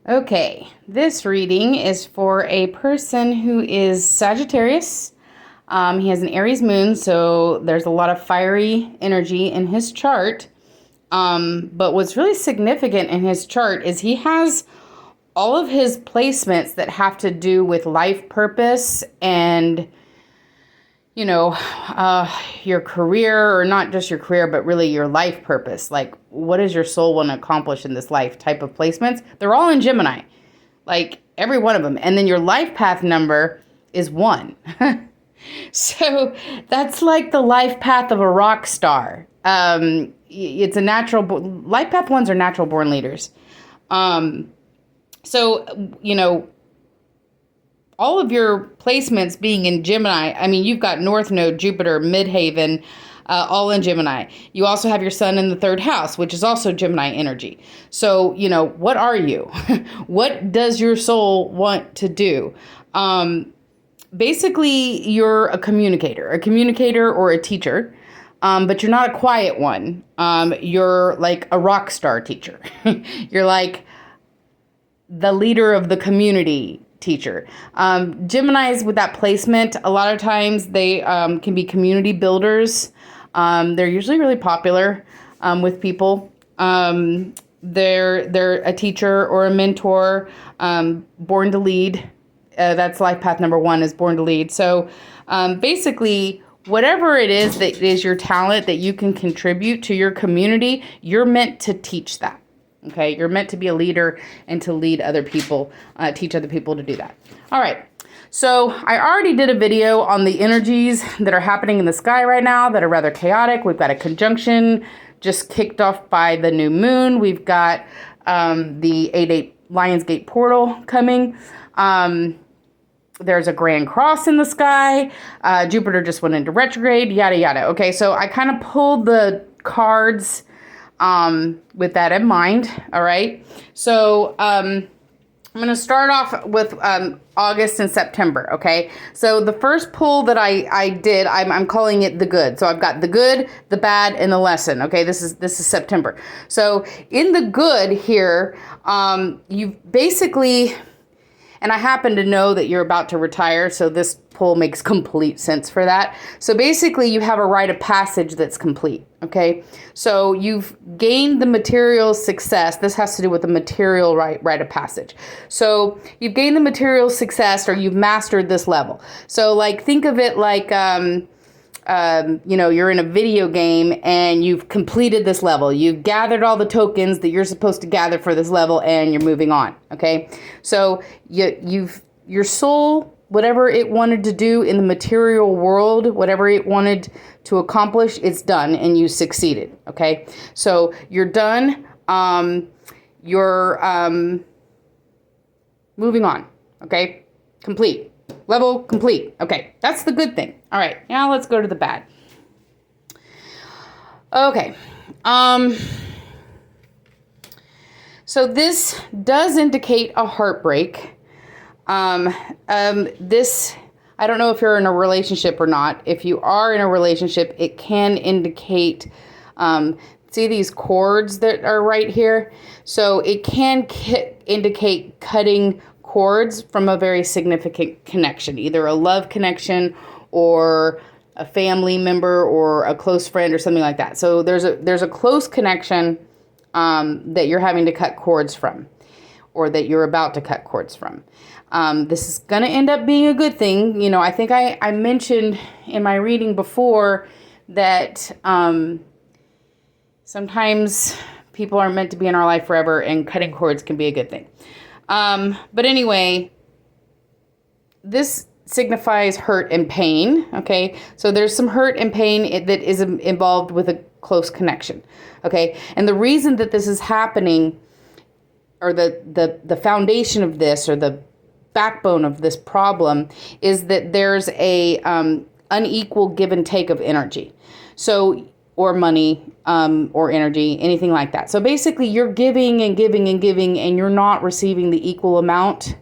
Okay, this reading is for a person who is Sagittarius. He has an Aries moon, so there's a lot of fiery energy in his chart. But what's really significant in his chart is he has all of his placements that have to do with life purpose and, your career, or not just your career, but really your life purpose. Like, what does your soul want to accomplish in this life type of placements? They're all in Gemini, like every one of them. And then your life path number is 1. So that's like the life path of a rock star. It's a natural, life path ones are natural born leaders. All of your placements being in Gemini, I mean, you've got North Node, Jupiter, Midhaven, all in Gemini. You also have your sun in the 3rd house, which is also Gemini energy. So, what are you? What does your soul want to do? Basically, you're a communicator or a teacher, but you're not a quiet one. You're like a rock star teacher. You're like the leader of the community teacher. Geminis with that placement, a lot of times they can be community builders. They're usually really popular with people. They're a teacher or a mentor, born to lead. That's life path number 1 is born to lead. So basically, whatever it is that is your talent that you can contribute to your community, you're meant to teach that. Okay, you're meant to be a leader and to lead other people, teach other people to do that. All right, so I already did a video on the energies that are happening in the sky right now that are rather chaotic. We've got a conjunction just kicked off by the new moon. We've got the 8/8 Lionsgate portal coming. There's a grand cross in the sky. Jupiter just went into retrograde, yada, yada. Okay, so I kind of pulled the cards with that in mind. All right. So, I'm going to start off with, August and September. Okay. So the first pull that I did, I'm calling it the good. So I've got the good, the bad, and the lesson. Okay. This is September. So in the good here, you basically, and I happen to know that you're about to retire, so this pull makes complete sense for that. So basically, you have a rite of passage that's complete, okay? So you've gained the material success. This has to do with the material rite of passage. So you've gained the material success, or you've mastered this level. So like, think of it like, you're in a video game and you've completed this level. You've gathered all the tokens that you're supposed to gather for this level, and you're moving on. Okay. So your soul, whatever it wanted to do in the material world, whatever it wanted to accomplish, it's done, and you succeeded. Okay. So you're done. You're moving on. Okay. Complete. Level complete. Okay, that's the good thing. All right, now let's go to the bad. Okay. So this does indicate a heartbreak. This, I don't know if you're in a relationship or not. If you are in a relationship, it can indicate, see these cords that are right here? So it can indicate cutting cords from a very significant connection, either a love connection or a family member or a close friend or something like that. So there's a close connection that you're having to cut cords from, or that you're about to cut cords from. This is going to end up being a good thing. I think I mentioned in my reading before that sometimes people aren't meant to be in our life forever, and cutting cords can be a good thing. But anyway, this signifies hurt and pain. Okay. So there's some hurt and pain that is involved with a close connection. Okay. And the reason that this is happening, or the foundation of this, or the backbone of this problem, is that there's a, unequal give and take of energy. So, or money, or energy, anything like that. So basically, you're giving and giving and giving, and you're not receiving the equal amount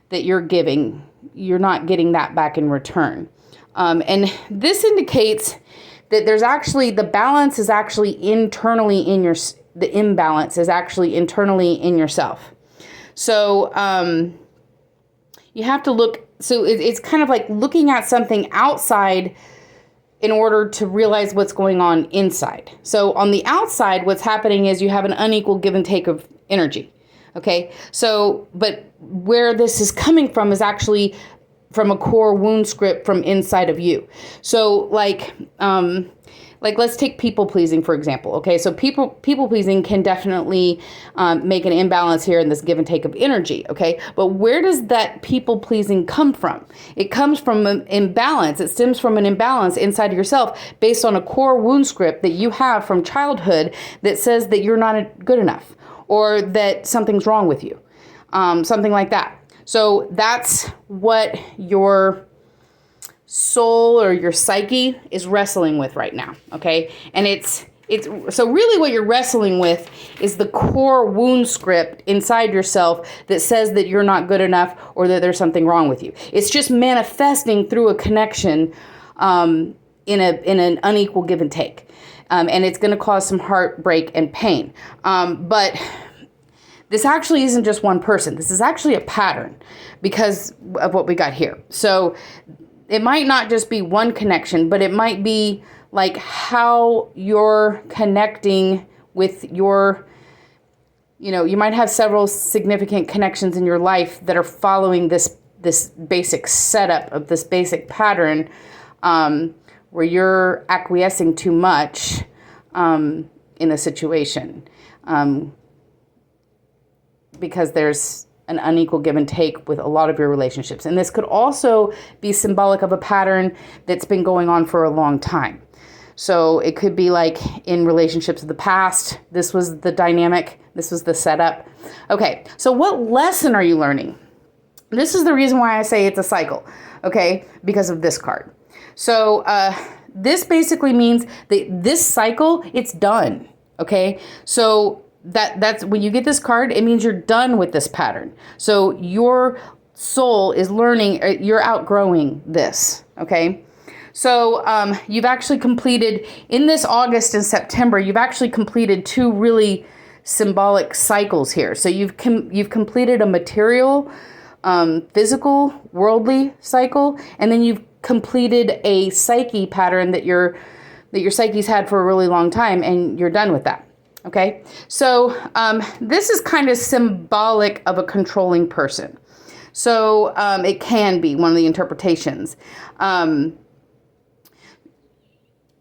that you're giving. You're not getting that back in return. And this indicates that there's actually, the balance is actually internally in the imbalance is actually internally in yourself. So you have to look. So it's kind of like looking at something outside in order to realize what's going on inside. So on the outside, what's happening is you have an unequal give and take of energy. Okay. So, but where this is coming from is actually from a core wound script from inside of you. So like let's take people pleasing, for example. Okay. So people pleasing can definitely make an imbalance here in this give and take of energy. Okay. But where does that people pleasing come from? It comes from an imbalance. It stems from an imbalance inside of yourself based on a core wound script that you have from childhood that says that you're not good enough or that something's wrong with you. Something like that. So that's what your soul or your psyche is wrestling with right now, okay? And it's so really what you're wrestling with is the core wound script inside yourself that says that you're not good enough or that there's something wrong with you. It's just manifesting through a connection in an unequal give and take. And it's going to cause some heartbreak and pain. But this actually isn't just one person. This is actually a pattern because of what we got here. So it might not just be one connection, but it might be like how you're connecting with your, you might have several significant connections in your life that are following this basic setup of this basic pattern where you're acquiescing too much in a situation. Because there's an unequal give and take with a lot of your relationships. And this could also be symbolic of a pattern that's been going on for a long time. So it could be like in relationships of the past, this was the dynamic, this was the setup. Okay, so what lesson are you learning? This is the reason why I say it's a cycle, okay, because of this card. So this basically means that this cycle, it's done, okay? So that's when you get this card, it means you're done with this pattern. So your soul is learning, you're outgrowing this, okay? So you've actually completed, in this August and September, you've actually completed two really symbolic cycles here. So you've completed a material, physical, worldly cycle, and then you've completed a psyche pattern that your psyche's had for a really long time, and you're done with that. Okay, so this is kind of symbolic of a controlling person. So it can be one of the interpretations.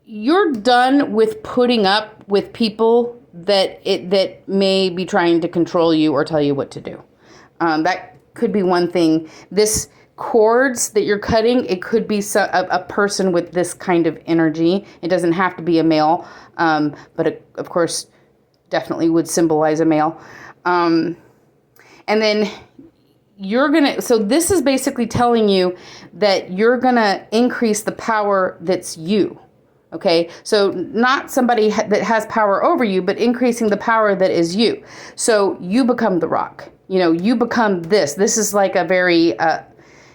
You're done with putting up with people that may be trying to control you or tell you what to do. That could be one thing. This cords that you're cutting, it could be a person with this kind of energy. It doesn't have to be a male, but of course, definitely would symbolize a male. And then so this is basically telling you that you're going to increase the power that's you. Okay. So not somebody that has power over you, but increasing the power that is you. So you become the rock, you become this. This is like a very,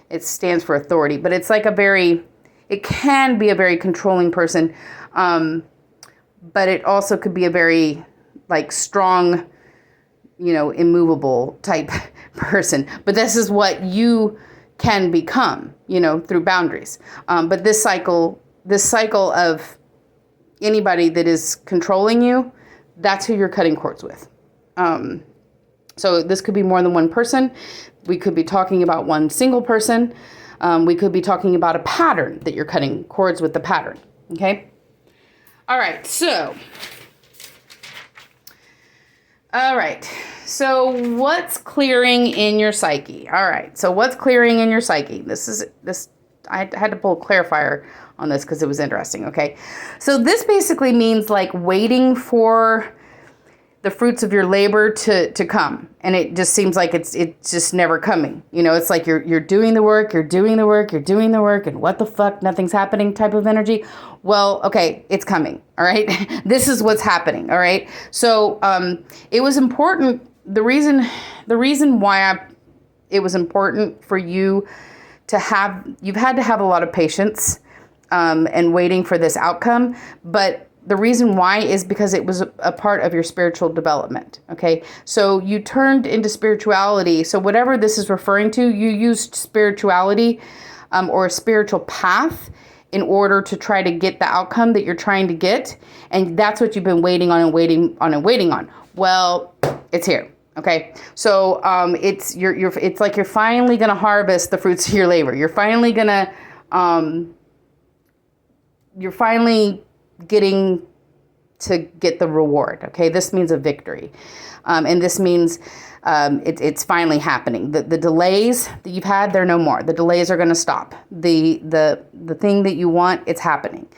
it stands for authority, but it's like it can be a very controlling person. But it also could be a very like strong, immovable type person. But this is what you can become, through boundaries. But this cycle of anybody that is controlling you, that's who you're cutting cords with. So this could be more than one person. We could be talking about one single person. We could be talking about a pattern that you're cutting cords with the pattern. Okay. All right. So what's clearing in your psyche? All right. So what's clearing in your psyche? I had to pull a clarifier on this because it was interesting. Okay. So this basically means like waiting for the fruits of your labor to come. And it just seems like it's just never coming. It's like you're doing the work, and what the fuck, nothing's happening type of energy. Well, okay, it's coming. All right. This is what's happening. All right. So it was important. The reason why it was important for you you've had to have a lot of patience and waiting for this outcome. But the reason why is because it was a part of your spiritual development. Okay. So you turned into spirituality. So whatever this is referring to, you used spirituality or a spiritual path in order to try to get the outcome that you're trying to get. And that's what you've been waiting on and waiting on and waiting on. Well, it's here. Okay. So it's it's like you're finally going to harvest the fruits of your labor. You're finally going to, you're finally getting to get the reward. Okay. This means a victory. And this means it's finally happening. The delays that you've had, they're no more. The delays are going to stop. The thing that you want, it's happening.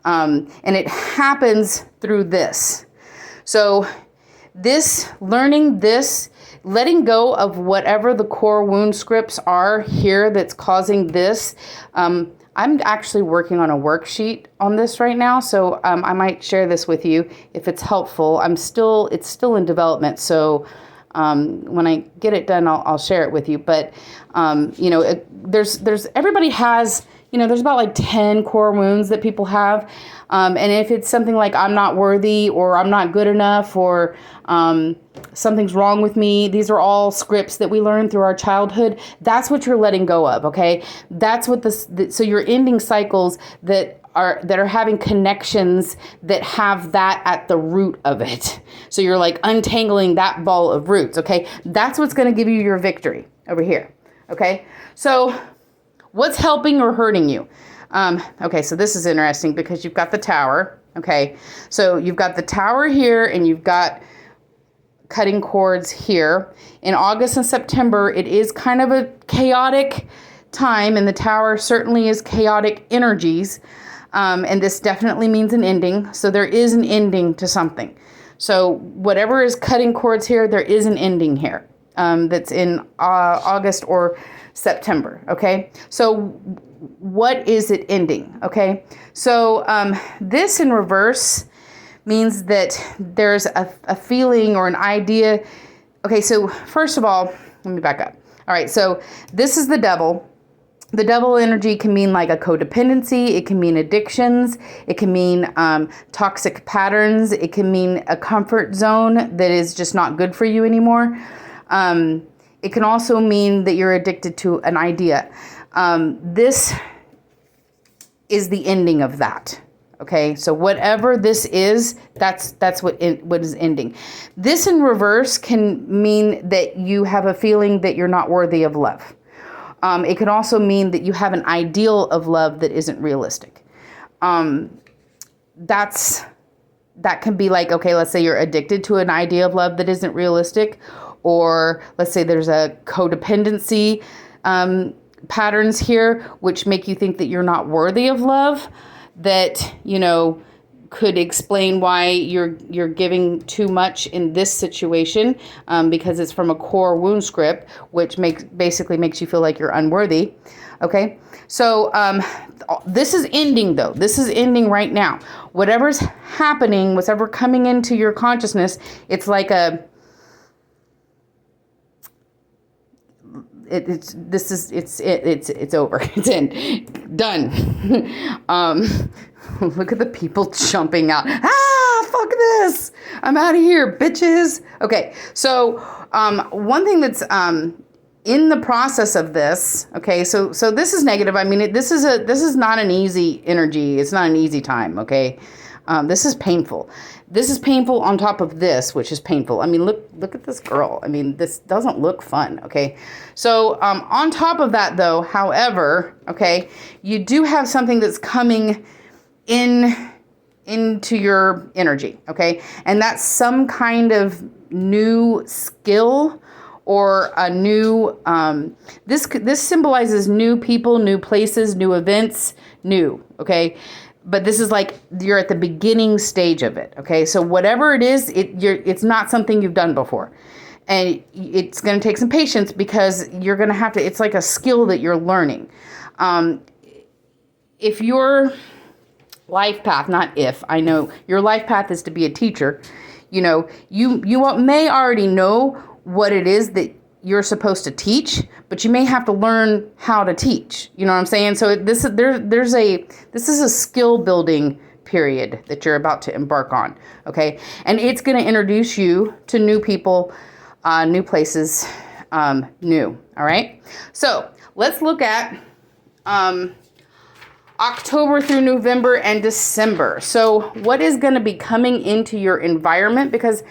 And it happens through this. So this, learning this, letting go of whatever the core wound scripts are here that's causing this. I'm actually working on a worksheet on this right now, so I might share this with you if it's helpful. It's still in development, so when I get it done, I'll share it with you. But there's everybody has, there's about like 10 core wounds that people have, and if it's something like I'm not worthy or I'm not good enough or something's wrong with me, these are all scripts that we learn through our childhood. That's what you're letting go of. Okay, that's what so you're ending cycles that are having connections that have that at the root of it. So you're like untangling that ball of roots. Okay, that's what's going to give you your victory over here. Okay, so what's helping or hurting you? Okay, so this is interesting because you've got the tower. Okay, so you've got the tower here and you've got cutting cords here. In August and September, it is kind of a chaotic time, and the tower certainly is chaotic energies. And this definitely means an ending. So there is an ending to something. So whatever is cutting cords here, there is an ending here that's in August or September. Okay. So what is it ending? Okay. So this in reverse means that there's a feeling or an idea. Okay. So first of all, let me back up. All right. So this is the devil. The devil energy can mean like a codependency. It can mean addictions. It can mean toxic patterns. It can mean a comfort zone that is just not good for you anymore. It can also mean that you're addicted to an idea. This is the ending of that. Okay, so whatever this is, that's what is ending. This in reverse can mean that you have a feeling that you're not worthy of love. It can also mean that you have an ideal of love that isn't realistic. That can be like, okay, let's say you're addicted to an idea of love that isn't realistic, or let's say there's a codependency patterns here, which make you think that you're not worthy of love, that, could explain why you're giving too much in this situation, because it's from a core wound script, which basically makes you feel like you're unworthy. Okay, so this is ending though. This is ending right now. Whatever's happening, whatever coming into your consciousness, it's like it's over. It's in. Done. Look at the people jumping out. Fuck this. I'm out of here, bitches. Okay. So, one thing that's, in the process of this, okay, so this is negative. I mean, this is not an easy energy. It's not an easy time. Okay. This is painful. This is painful on top of this, which is painful. I mean, look at this girl. I mean, this doesn't look fun. Okay. So, on top of that though, however, okay, you do have something that's coming into your energy. Okay. And that's some kind of new skill or a new, this symbolizes new people, new places, new events, new. Okay. But this is like you're at the beginning stage of it. Okay. So whatever it is, it's not something you've done before. And it's going to take some patience because you're going to have to, it's like a skill that you're learning. If your life path, not if, I know your life path is to be a teacher, you may already know what it is that you're supposed to teach, but you may have to learn how to teach. You know what I'm saying? So this is a skill building period that you're about to embark on. Okay. And it's going to introduce you to new people, new places, new. All right. So let's look at, October through November and December. So what is going to be coming into your environment? Because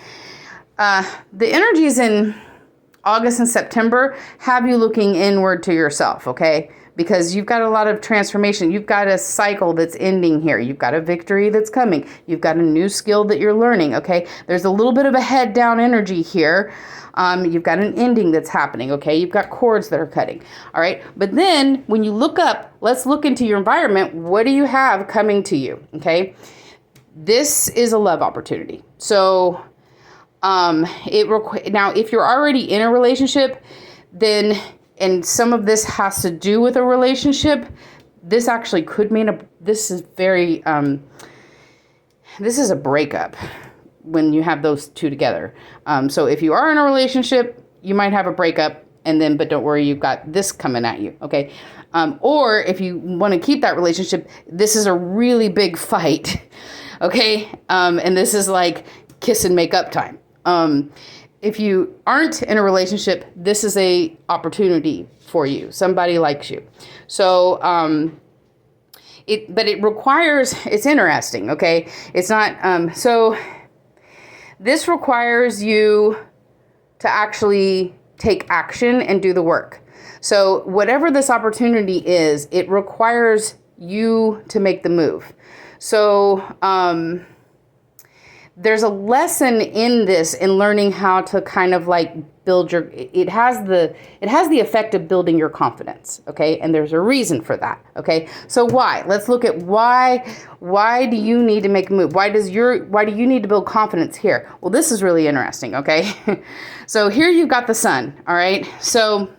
the energies in August and September have you looking inward to yourself, okay? Because you've got a lot of transformation. You've got a cycle that's ending here. You've got a victory that's coming. You've got a new skill that you're learning, okay? There's a little bit of a head down energy here. You've got an ending that's happening, okay? You've got cords that are cutting, all right? But then when you look up, let's look into your environment. What do you have coming to you, okay? This is a love opportunity. So now if you're already in a relationship, then, and some of this has to do with a relationship, this actually could mean this is a breakup when you have those two together. So if you are in a relationship, you might have a breakup, but don't worry, you've got this coming at you, okay? Or if you want to keep that relationship, this is a really big fight, okay? And this is like kiss and make up time. If you aren't in a relationship, this is a opportunity for you. Somebody likes you. So, but it requires, it's interesting, okay? It's not, so this requires you to actually take action and do the work. So whatever this opportunity is, it requires you to make the move. So, there's a lesson in this in learning how to kind of like build it has the effect of building your confidence, okay? And there's a reason for that, okay? So why? Let's look at why do you need to make a move? Why do you need to build confidence here? Well, this is really interesting, okay? So here you've got the sun, all right? So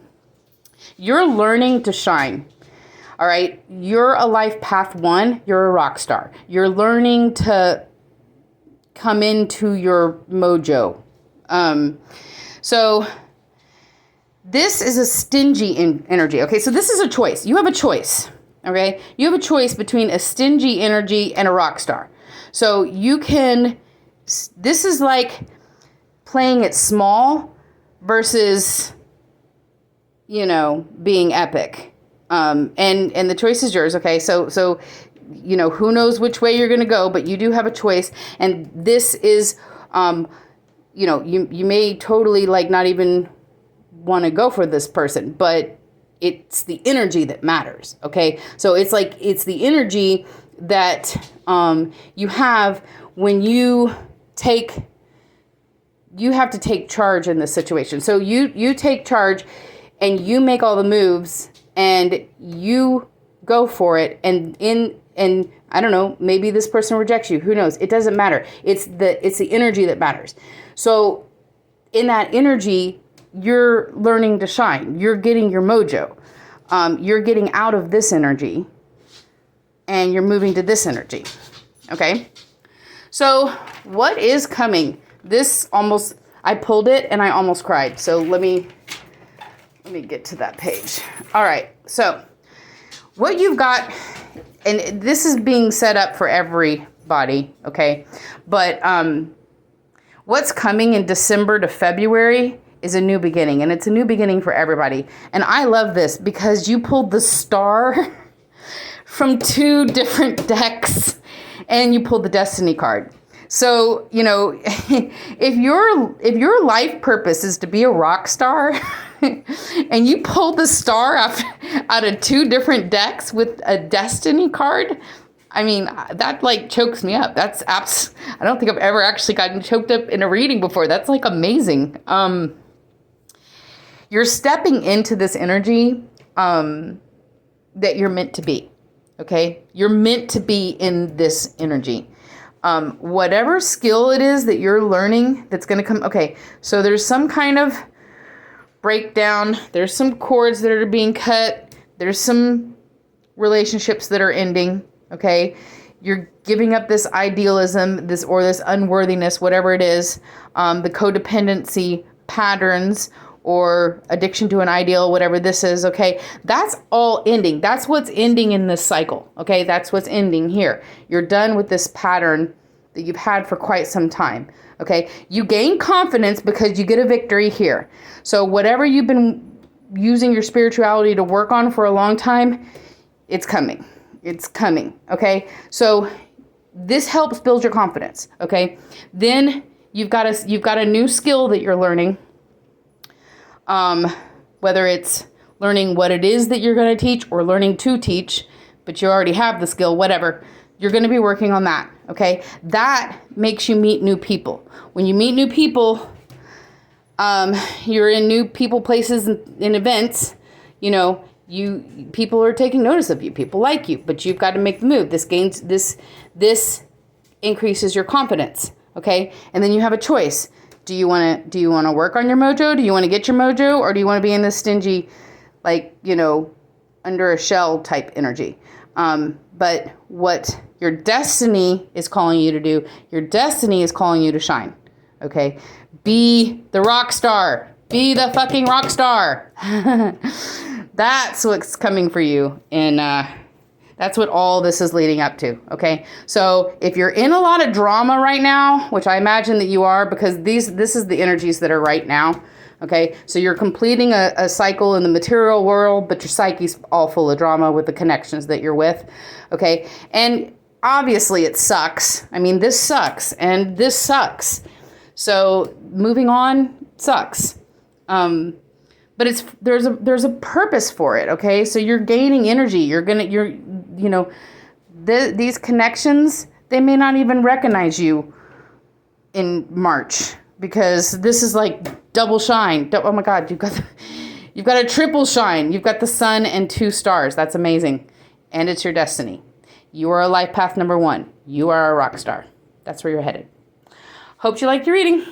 you're learning to shine. All right? You're a life path 1, you're a rock star. You're learning to come into your mojo. So this is a stingy energy. Okay, so this is a choice. You have a choice. Okay, you have a choice between a stingy energy and a rock star. So you can. This is like playing it small versus, being epic. And the choice is yours. Okay, so. Who knows which way you're going to go, but you do have a choice. And this is, you may totally like not even want to go for this person, but it's the energy that matters. Okay. So it's the energy that, you have when you have to take charge in this situation. So you take charge and you make all the moves and you go for it. And I don't know, maybe this person rejects you. Who knows? It doesn't matter. It's the energy that matters. So in that energy, you're learning to shine. You're getting your mojo. You're getting out of this energy and you're moving to this energy. Okay? So what is coming? I pulled it and I almost cried. So let me get to that page. All right. So what you've got, and this is being set up for everybody, okay? But what's coming in December to February is a new beginning, and it's a new beginning for everybody. And I love this because you pulled the star from 2 different decks, and you pulled the destiny card. So, if your life purpose is to be a rock star, and you pulled the star out of 2 different decks with a destiny card, I mean, that like chokes me up. I don't think I've ever actually gotten choked up in a reading before. That's like amazing. You're stepping into this energy that you're meant to be. Okay? You're meant to be in this energy. Whatever skill it is that you're learning that's going to come. Okay, so there's some kind of breakdown. There's some cords that are being cut. There's some relationships that are ending. Okay, you're giving up this idealism, this unworthiness, whatever it is, the codependency patterns, or addiction to an ideal, whatever this is, okay? That's all ending. That's what's ending in this cycle, okay? That's what's ending here. You're done with this pattern that you've had for quite some time, okay? You gain confidence because you get a victory here. So whatever you've been using your spirituality to work on for a long time, it's coming. It's coming, okay? So this helps build your confidence, okay? Then you've got a new skill that you're learning. Whether it's learning what it is that you're going to teach or learning to teach, but you already have the skill, whatever, you're going to be working on that, okay? That makes you meet new people. When you meet new people, you're in new people, places, and events, you know, people are taking notice of you. People like you, but you've got to make the move. This increases your confidence, okay? And then you have a choice. Do you want to work on your mojo? Do you want to get your mojo, or do you want to be in this stingy, like, you know, under a shell type energy? But what your destiny is calling you to do, your destiny is calling you to shine. Okay? Be the rock star. Be the fucking rock star. That's what's coming for you. And that's what all this is leading up to. Okay? So if you're in a lot of drama right now, which I imagine that you are, because this is the energies that are right now. Okay? So you're completing a cycle in the material world, but your psyche's all full of drama with the connections that you're with. Okay? And obviously it sucks. I mean, this sucks and this sucks. So moving on sucks. But there's a purpose for it, okay? So you're gaining energy. These connections, they may not even recognize you in March, because this is like double shine. Oh my God, you've got a triple shine. You've got the sun and 2 stars. That's amazing. And it's your destiny. You are a life path number 1. You are a rock star. That's where you're headed. Hope you liked your reading.